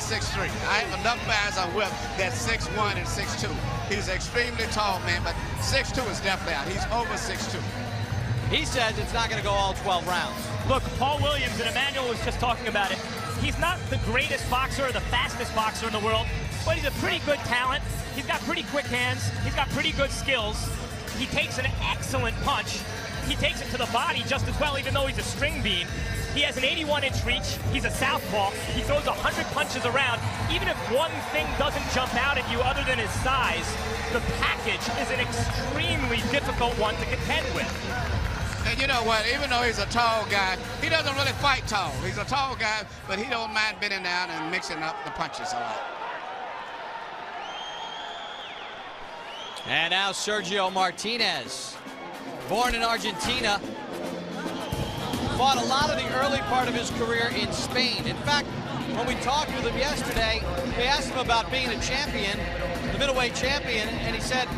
6'3". I have enough guys on whip that's 6'1" and 6'2". He's an extremely tall man, but 6'2" is definitely out. He's over 6'2". He says it's not going to go all 12 rounds. Look, Paul Williams, and Emmanuel was just talking about it. He's not the greatest boxer or the fastest boxer in the world, but he's a pretty good talent. He's got pretty quick hands. He's got pretty good skills. He takes an excellent punch. He takes it to the body just as well, even though he's a string bean. He has an 81-inch reach. He's a southpaw. He throws 100 punches around. Even if one thing doesn't jump out at you other than his size, the package is an extremely difficult one to contend with. And you know what, even though he's a tall guy, he doesn't really fight tall. He's a tall guy, but he don't mind bending down and mixing up the punches a lot. And now Sergio Martinez, born in Argentina, fought a lot of the early part of his career in Spain. In fact, when we talked with him yesterday, we asked him about being a champion, the middleweight champion, and he said,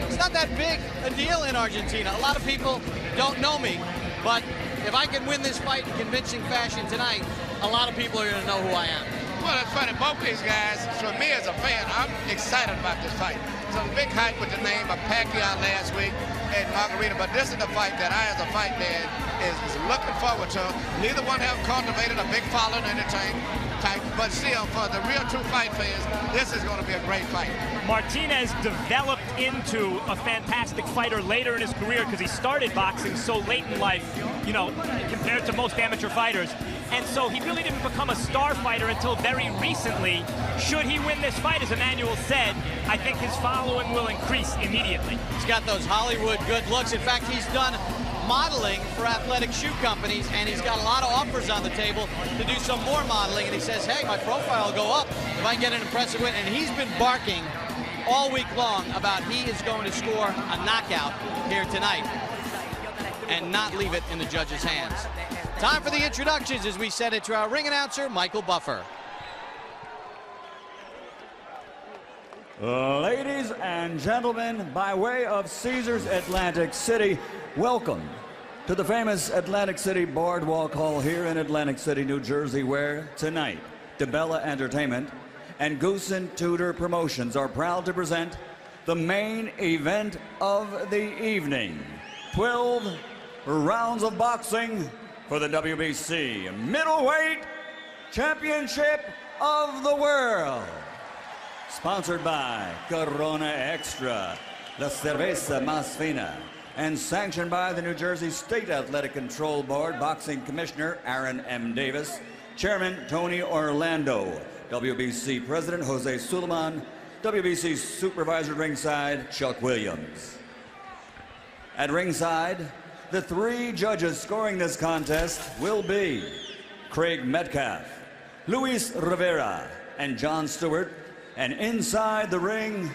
it's not that big a deal in Argentina. A lot of people don't know me, but if I can win this fight in convincing fashion tonight, a lot of people are going to know who I am. Well, it's funny, both these guys, for me as a fan, I'm excited about this fight. Some big hype with the name of Pacquiao last week and Margarita, but this is the fight that I, as a fight fan, is looking forward to. Neither one have cultivated a big following or anything type, but still, for the real true fight fans, this is going to be a great fight. Martinez developed into a fantastic fighter later in his career because he started boxing so late in life, you know, compared to most amateur fighters. And so he really didn't become a star fighter until very recently. Should he win this fight, as Emmanuel said, I think his following will increase immediately. He's got those Hollywood good looks. In fact, he's done modeling for athletic shoe companies, and he's got a lot of offers on the table to do some more modeling. And he says, hey, my profile will go up if I can get an impressive win. And he's been barking all week long about he is going to score a knockout here tonight and not leave it in the judge's hands. Time for the introductions as we send it to our ring announcer, Michael Buffer. Ladies and gentlemen, by way of Caesars Atlantic City, welcome to the famous Atlantic City Boardwalk Hall here in Atlantic City, New Jersey, where tonight, DeBella Entertainment and Goose and Tudor Promotions are proud to present the main event of the evening. 12 rounds of boxing for the WBC Middleweight Championship of the World. Sponsored by Corona Extra, La Cerveza Más Fina, and sanctioned by the New Jersey State Athletic Control Board, Boxing Commissioner Aaron M. Davis, Chairman Tony Orlando, WBC President Jose Suleiman, WBC Supervisor at ringside Chuck Williams. At ringside, the three judges scoring this contest will be Craig Metcalf, Luis Rivera, and John Stewart. And inside the ring,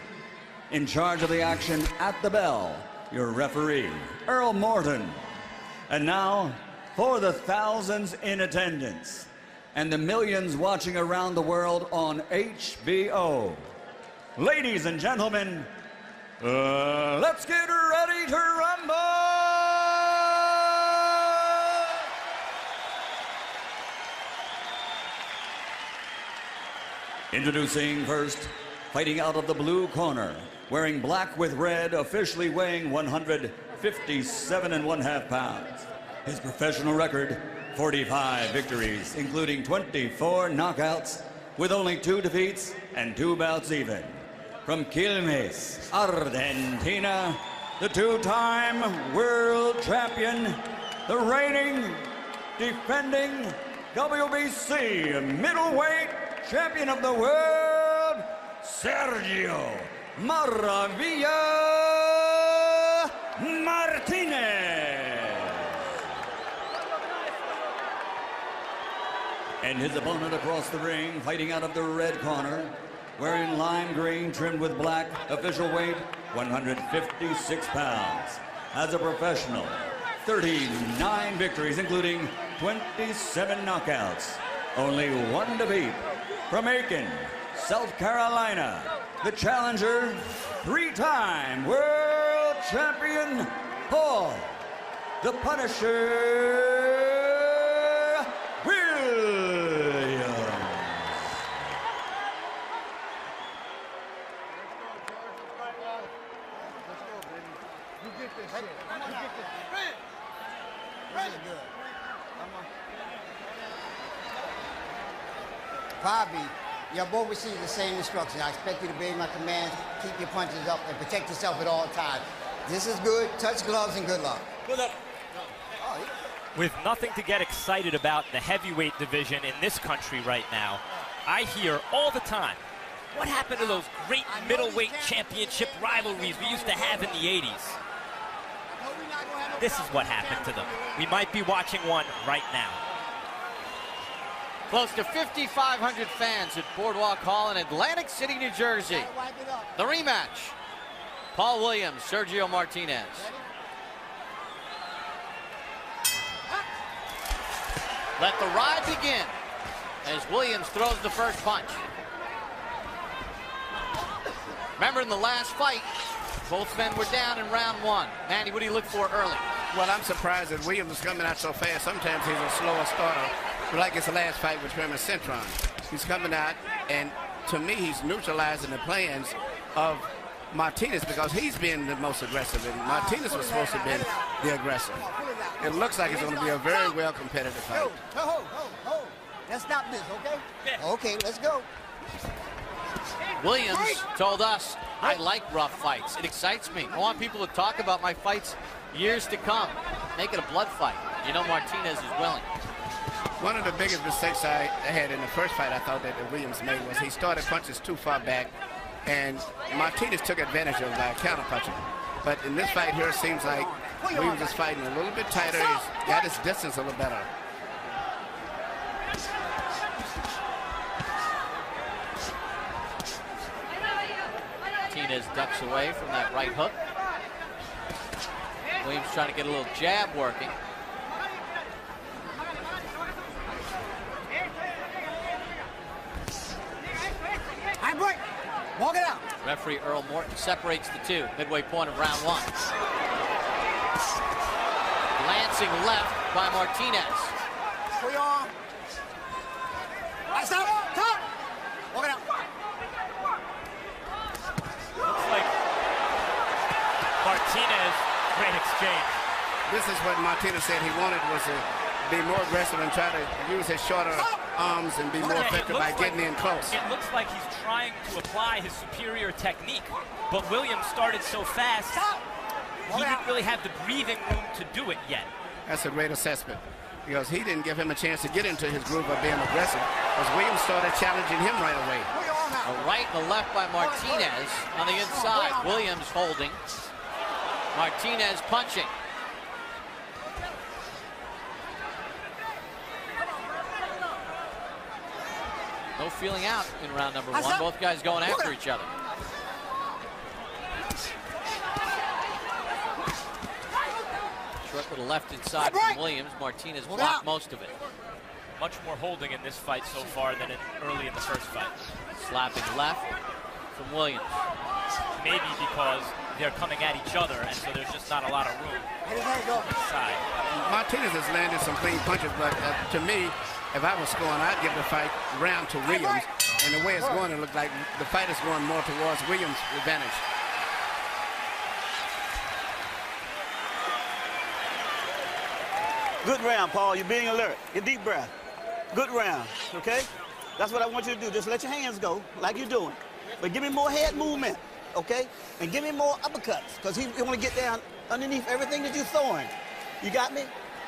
in charge of the action at the bell, your referee, Earl Morton. And now, for the thousands in attendance and the millions watching around the world on HBO. Ladies and gentlemen, let's get ready to rumble! Introducing first, fighting out of the blue corner, wearing black with red, officially weighing 157.5 pounds. His professional record, 45 victories, including 24 knockouts, with only 2 defeats and 2 bouts even. From Quilmes, Argentina, the 2-time world champion, the reigning, defending WBC middleweight champion of the world, Sergio Maravilla Martinez. And his opponent across the ring, fighting out of the red corner, wearing lime green trimmed with black, official weight 156 pounds. As a professional, 39 victories, including 27 knockouts, only 1 defeat. From Aiken, South Carolina, the challenger, 3-time world champion, Paul, the Punisher, Williams. Probably, you'll both receive the same instructions. I expect you to obey my commands, keep your punches up, and protect yourself at all times. This is good. Touch gloves and good luck. Good luck. With nothing to get excited about in the heavyweight division in this country right now, I hear all the time, what happened to those great middleweight championship rivalries we used to have in the 80s? This is what happened to them. We might be watching one right now. Close to 5,500 fans at Boardwalk Hall in Atlantic City, New Jersey. The rematch. Paul Williams, Sergio Martinez. Let the ride begin as Williams throws the first punch. Remember in the last fight, both men were down in round one. Manny, what do you look for early? Well, I'm surprised that Williams is coming out so fast. Sometimes he's a slower starter, like his last fight with him and Centron. He's coming out, and to me, he's neutralizing the plans of Martinez because he's been the most aggressive, and Martinez was supposed to be the aggressor. It looks like it's going to be a very well competitive fight. Let's stop this, okay? Yeah. Okay, let's go. Williams told us, I like rough fights. It excites me. I want people to talk about my fights years to come. Make it a blood fight. You know Martinez is willing. One of the biggest mistakes I had in the first fight I thought that Williams made was he started punches too far back, and Martinez took advantage of by counter-punching. But in this fight here, it seems like Williams is fighting a little bit tighter. He's got his distance a little better. Martinez ducks away from that right hook. Williams trying to get a little jab working. Walk it out. Referee Earl Morton separates the two. Midway point of round one. Glancing left by Martinez. Pull your arm. Stop. Stop. Walk it out. Looks like Martinez, great exchange. This is what Martinez said he wanted, was to be more aggressive and try to use his shorter arms and be more effective by getting in close. It looks like he's trying to apply his superior technique, but Williams started so fast, he didn't really have the breathing room to do it yet. That's a great assessment, because he didn't give him a chance to get into his groove of being aggressive, because Williams started challenging him right away. A right and a left by Martinez on the inside. Williams holding. Martinez punching. No feeling out in round number one. Both guys going after each other. Short with a left inside from Williams. Martinez blocked most of it. Much more holding in this fight so far than early in the first fight. Slapping left from Williams. Maybe because they're coming at each other, and so there's just not a lot of room inside. Martinez has landed some clean punches, but to me, if I was scoring, I'd give the fight round to Williams. And the way it's going, it looks like the fight is going more towards Williams' advantage. Good round, Paul. You're being alert. Get deep breath. Good round, okay? That's what I want you to do. Just let your hands go like you're doing. But give me more head movement, okay? And give me more uppercuts, because you want to get down underneath everything that you're throwing. You got me?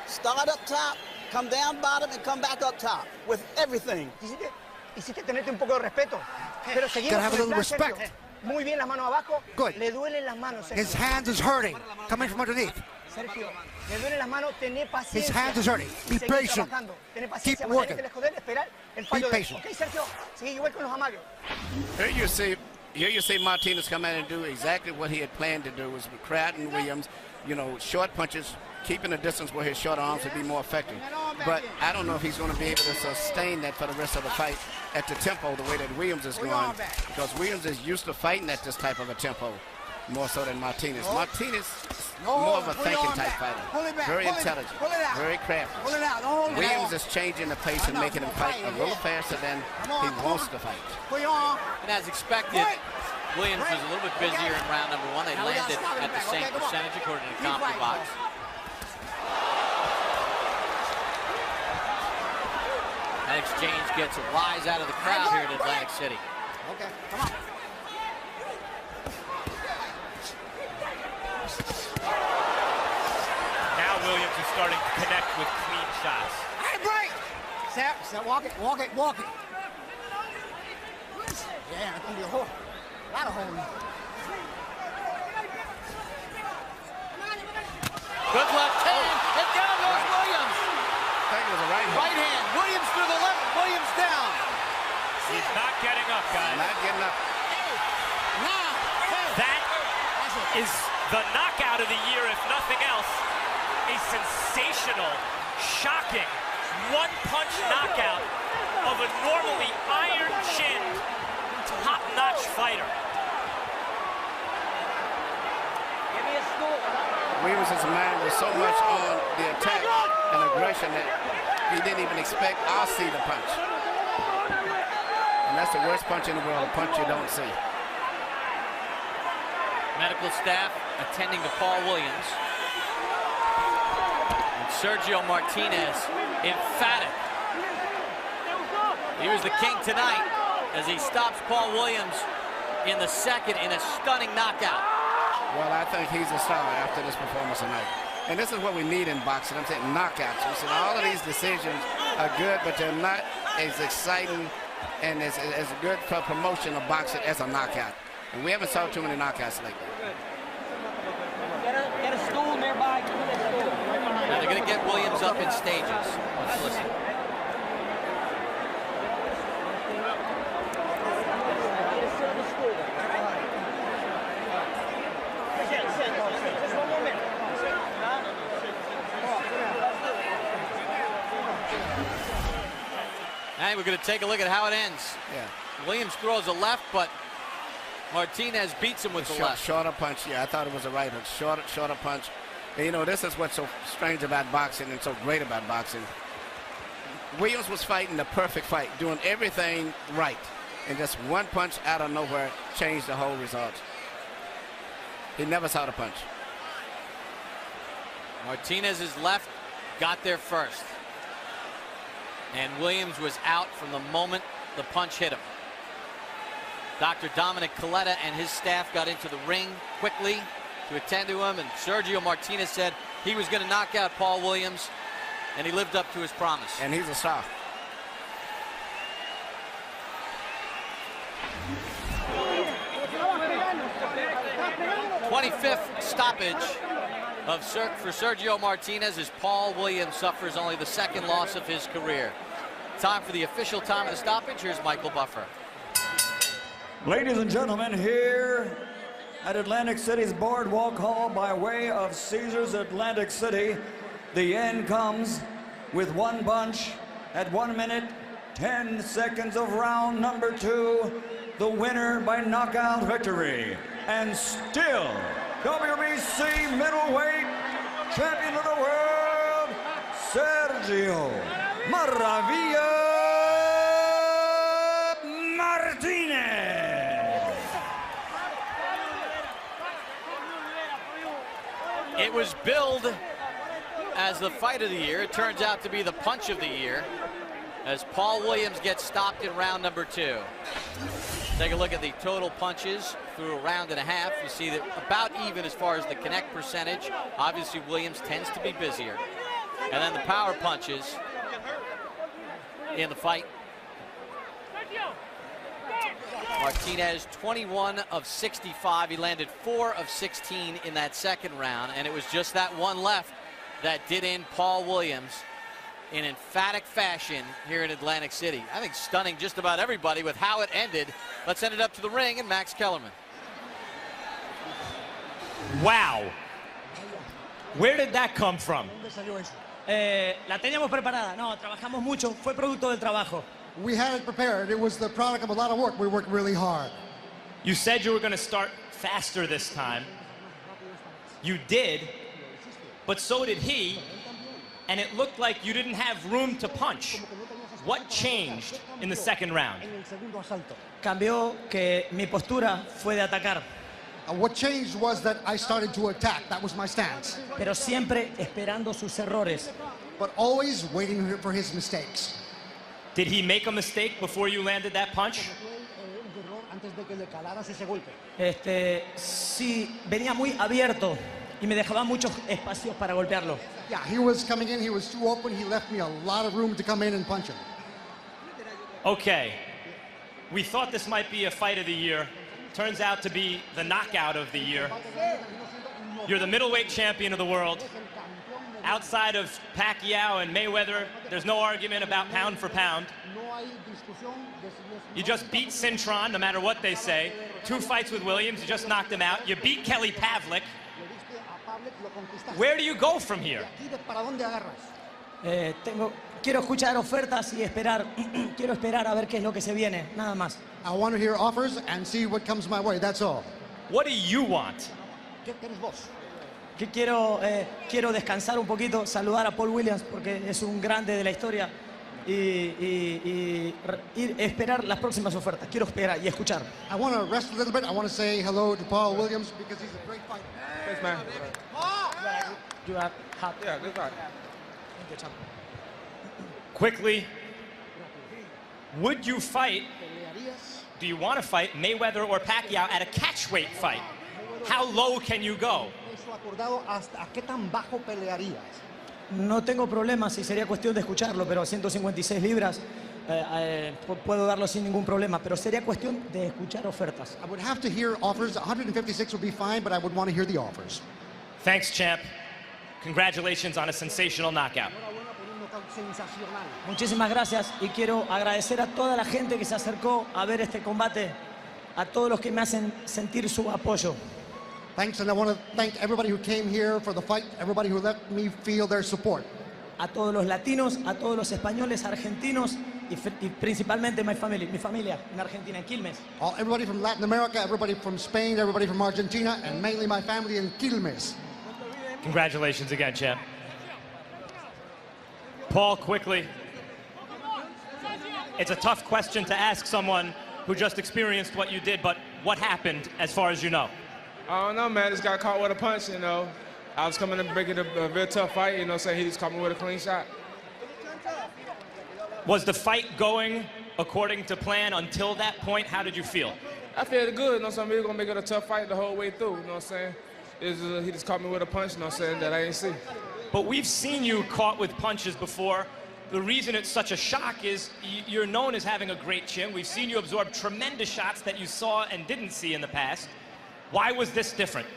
Start up top, come down bottom, and come back up top with everything. Hiciste tenerte un poco de respeto. Pero seguimos have a little respect. Muy bien, las manos abajo. Good. Le duelen las manos, Sergio. His hands is hurting, coming from underneath. Sergio, le duelen las manos, tené paciencia. His hands is hurting. Be patient. Keep working. Be patient. Okay, Sergio, sigue igual con los amagues. Here you see Martinez come in and do exactly what he had planned to do, was with Crowden Williams, you know, short punches, keeping a distance where his short arms would be more effective. But I don't know if he's going to be able to sustain that for the rest of the fight at the tempo the way that Williams is going, because Williams is used to fighting at this type of a tempo more so than Martinez. Martinez is more of a thinking type fighter, very intelligent, very crafty. Williams is changing the pace and making him fight a little faster than he wants to fight. And as expected, Williams was a little bit busier in round number 1. They landed at the same percentage according to Kampf box. That exchange gets a rise out of the crowd here in Atlantic City. Okay, come on. Now Williams is starting to connect with clean shots. Hey, break! Step, walk it, walk it, walk it. Yeah, it's gonna be a lot of holding. Good left hand, and down goes Williams. I think it was a right hand. Right hand, Williams through the left, Williams down. He's not getting up, guys. Not getting up. That is the knockout of the year, if nothing else. A sensational, shocking, one-punch knockout of a normally iron-chinned, top-notch fighter. Williams' mind was so much on the attack and aggression that he didn't even expect I'll see the punch. And that's the worst punch in the world, a punch you don't see. Medical staff attending to Paul Williams. And Sergio Martinez, emphatic. He was the king tonight as he stops Paul Williams in the second in a stunning knockout. Well, I think he's a star after this performance tonight. And this is what we need in boxing. I'm saying knockouts. We said all of these decisions are good, but they're not as exciting and as good for promotion of boxing as a knockout. And we haven't saw too many knockouts lately. Get a stool nearby. Now they're going to get Williams up in stages. Let's listen. And we're going to take a look at how it ends. Yeah. Williams throws a left, but Martinez beats him with the left. Shorter punch, yeah, I thought it was a right hook. Shorter punch. And, you know, this is what's so strange about boxing and so great about boxing. Williams was fighting the perfect fight, doing everything right. And just one punch out of nowhere changed the whole result. He never saw the punch. Martinez's left got there first. And Williams was out from the moment the punch hit him. Dr. Dominic Coletta and his staff got into the ring quickly to attend to him, and Sergio Martinez said he was going to knock out Paul Williams, and he lived up to his promise. And he's a star. The 25th stoppage for Sergio Martinez as Paul Williams suffers only the second loss of his career. Time for the official time of the stoppage. Here's Michael Buffer. Ladies and gentlemen, here at Atlantic City's Boardwalk Hall by way of Caesars Atlantic City, the end comes with one punch at 1 minute, 10 seconds of round number 2. The winner by knockout victory, and still WBC middleweight champion of the world, Sergio Maravilla Martinez. It was billed as the fight of the year. It turns out to be the punch of the year as Paul Williams gets stopped in round number 2. Take a look at the total punches through a round and a half. You see that about even as far as the connect percentage. Obviously, Williams tends to be busier. And then the power punches in the fight. Martinez, 21 of 65. He landed 4 of 16 in that second round, and it was just that one left that did in Paul Williams in emphatic fashion here in Atlantic City. I think stunning just about everybody with how it ended. Let's send it up to the ring and Max Kellerman. Wow. Where did that come from? La teníamos preparada. No, trabajamos mucho. Fue producto del trabajo. We had it prepared. It was the product of a lot of work. We worked really hard. You said you were going to start faster this time. You did, but so did he. And it looked like you didn't have room to punch. What changed in the second round? En el segundo asalto. Cambió que mi postura fue de atacar, What changed was that I started to attack. That was my stance. pero siempre esperando sus errores. But always waiting for his mistakes. Did he make a mistake before you landed that punch? Un error antes de que le calaras ese golpe. Sí, venía muy abierto y me dejaba muchos espacios para golpearlo. Yeah, he was coming in, he was too open, he left me a lot of room to come in and punch him. Okay, we thought this might be a fight of the year. Turns out to be the knockout of the year. You're the middleweight champion of the world. Outside of Pacquiao and Mayweather, there's no argument about pound for pound. You just beat Cintron, no matter what they say. 2 fights with Williams, you just knocked him out. You beat Kelly Pavlik. Where do you go from here? Quiero escuchar ofertas y esperar. Quiero esperar a ver qué es lo que se viene, nada más. I want to hear offers and see what comes my way, that's all. What do you want? ¿Qué quieres vos? Que quiero descansar un poquito, saludar a Paul Williams porque es un grande de la historia y esperar las próximas ofertas. Quiero esperar y escuchar. I want to rest a little bit. I want to say hello to Paul Williams because he's a great fighter. Thanks, man. You are happy. Yeah, good fight. Thank you, champ. Quickly, would you fight, do you want to fight Mayweather or Pacquiao at a catchweight fight? How low can you go? ¿Hasta qué tan bajo pelearías? No tengo problemas si sería cuestión de escucharlo, pero a 156 libras puedo darlo sin ningún problema, pero sería cuestión de escuchar ofertas. I would have to hear offers. 156 would be fine, but I would want to hear the offers. Thanks, champ. Congratulations on a sensational knockout. Muchísimas gracias y quiero agradecer a toda la gente que se acercó a ver este combate, a todos los que me hacen sentir su apoyo. Thanks, and I want to thank everybody who came here for the fight, everybody who let me feel their support. A todos los latinos, a todos los españoles, argentinos y principalmente mi familia en Argentina, en Quilmes. Everybody from Latin America, everybody from Spain, everybody from Argentina, and mainly my family in Quilmes. Congratulations again, champ. Paul, quickly. It's a tough question to ask someone who just experienced what you did, but what happened as far as you know? I don't know, man. Just got caught with a punch, you know. I was coming to make it a real tough fight, you know, saying he just caught me with a clean shot. Was the fight going according to plan until that point? How did you feel? I feel good, you know, so I'm really going to make it a tough fight the whole way through, you know what I'm saying? He just caught me with a punch, you know what I'm saying, that I didn't see. But we've seen you caught with punches before. The reason it's such a shock is you're known as having a great chin. We've seen you absorb tremendous shots that you saw and didn't see in the past. Why was this different?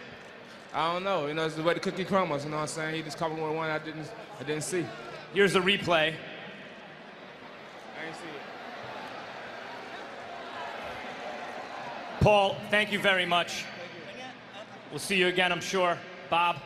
I don't know. You know, it's the way the cookie crumbles, you know what I'm saying? He just caught me with one I didn't see. Here's the replay. I didn't see it. Paul, thank you very much. We'll see you again, I'm sure. Bob.